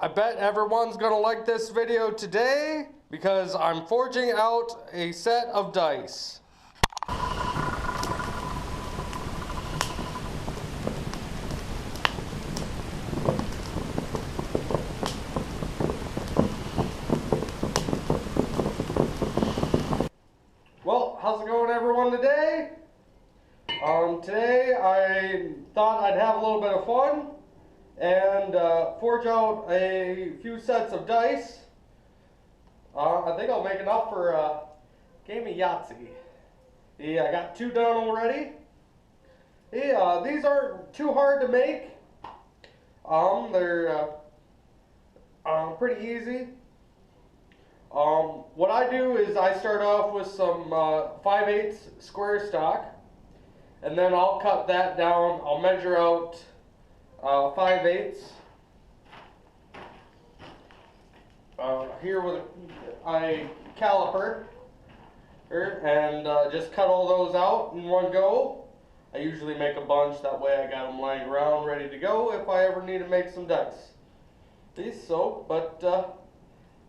I bet everyone's gonna like this video today because I'm forging out a set of dice. Well, how's it going everyone today? Today I thought I'd have a little bit of fun and forge out a few sets of dice. I think I'll make enough for a game of Yahtzee. Yeah, I got 2 done already. Yeah, these aren't too hard to make. They're pretty easy. What I do is I start off with some 5/8 square stock, and then I'll cut that down. I'll measure out 5/8 here with a caliper, and just cut all those out in one go. I usually make a bunch, that way I got them lying around ready to go if I ever need to make some dice.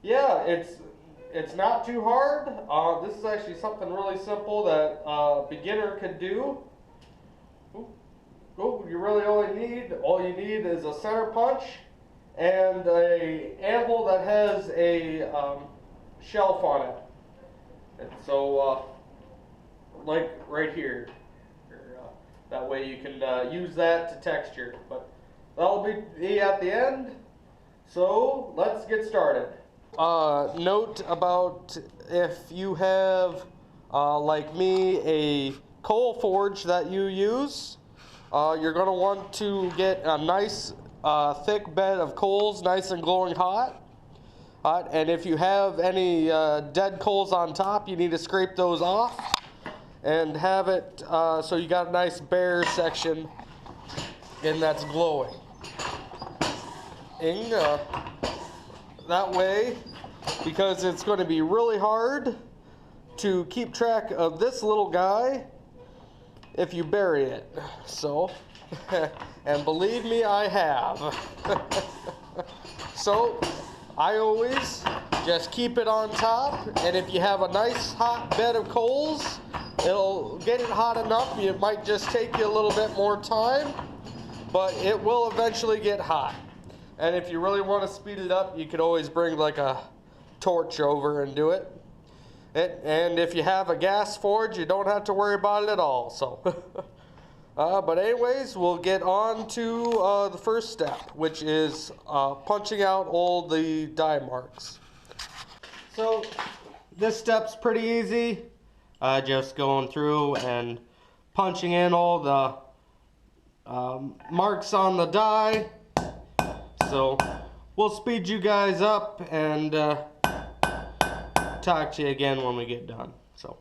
Yeah, it's not too hard. This is actually something really simple that a beginner could do. All you need is a center punch and a anvil that has a shelf on it. And so, like right here. That way you can use that to texture. But that'll be at the end. So let's get started. Note about if you have, like me, a coal forge that you use, you're going to want to get a nice thick bed of coals, nice and glowing hot. And if you have any dead coals on top, you need to scrape those off and have it so you got a nice bare section and that's glowing. And, that way, because it's going to be really hard to keep track of this little guy if you bury it. So, and believe me, I have. So, I always just keep it on top, and if you have a nice hot bed of coals, it'll get it hot enough. It might just take you a little bit more time, but it will eventually get hot. And if you really want to speed it up, you could always bring like a torch over and do it. And if you have a gas forge, you don't have to worry about it at all. So, but anyways, we'll get on to the first step, which is punching out all the die marks. So this step's pretty easy. Just going through and punching in all the marks on the die. So we'll speed you guys up and talk to you again when we get done. So.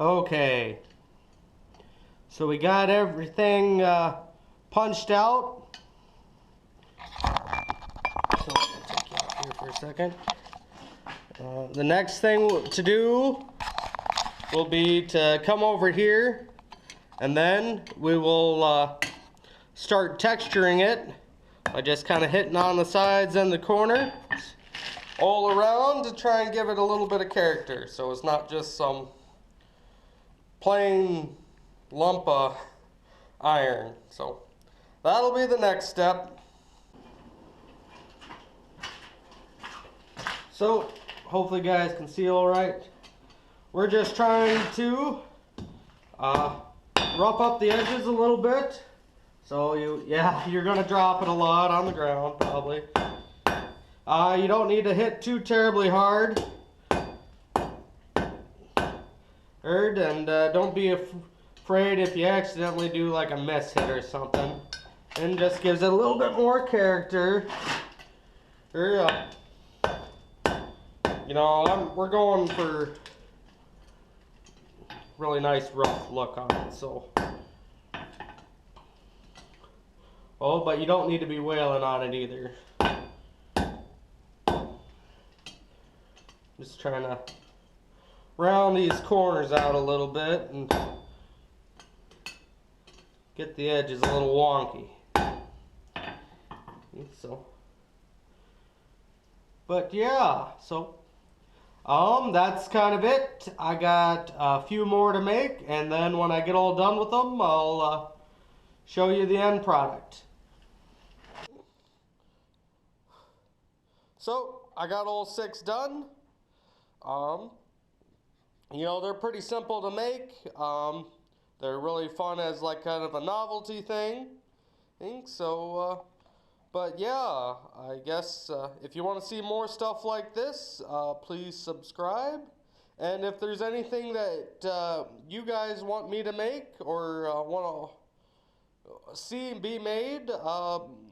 Okay. So we got everything punched out. So I'm gonna take you out here for a second. The next thing to do will be to come over here, and then we will start texturing it by just kind of hitting on the sides and the corner all around to try and give it a little bit of character, so it's not just some plain lump of iron. So that'll be the next step. So hopefully you guys can see all right. We're just trying to rough up the edges a little bit. So you're gonna drop it a lot on the ground probably. You don't need to hit too terribly hard. And don't be afraid if you accidentally do like a miss hit or something. And just gives it a little bit more character. We're going for really nice rough look on it, so. Oh, but you don't need to be wailing on it either. Just trying to round these corners out a little bit and get the edges a little wonky. So, but yeah, so that's kind of it. I got a few more to make, and then when I get all done with them, I'll show you the end product. So I got all 6 done. They're pretty simple to make. They're really fun as like kind of a novelty thing. So, but yeah, I guess if you want to see more stuff like this, please subscribe. And if there's anything that you guys want me to make or want to see be made,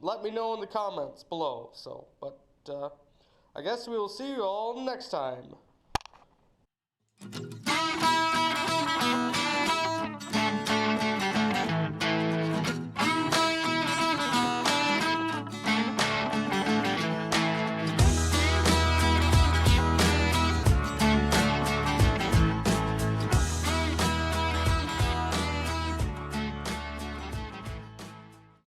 let me know in the comments below. So, but I guess we will see you all next time.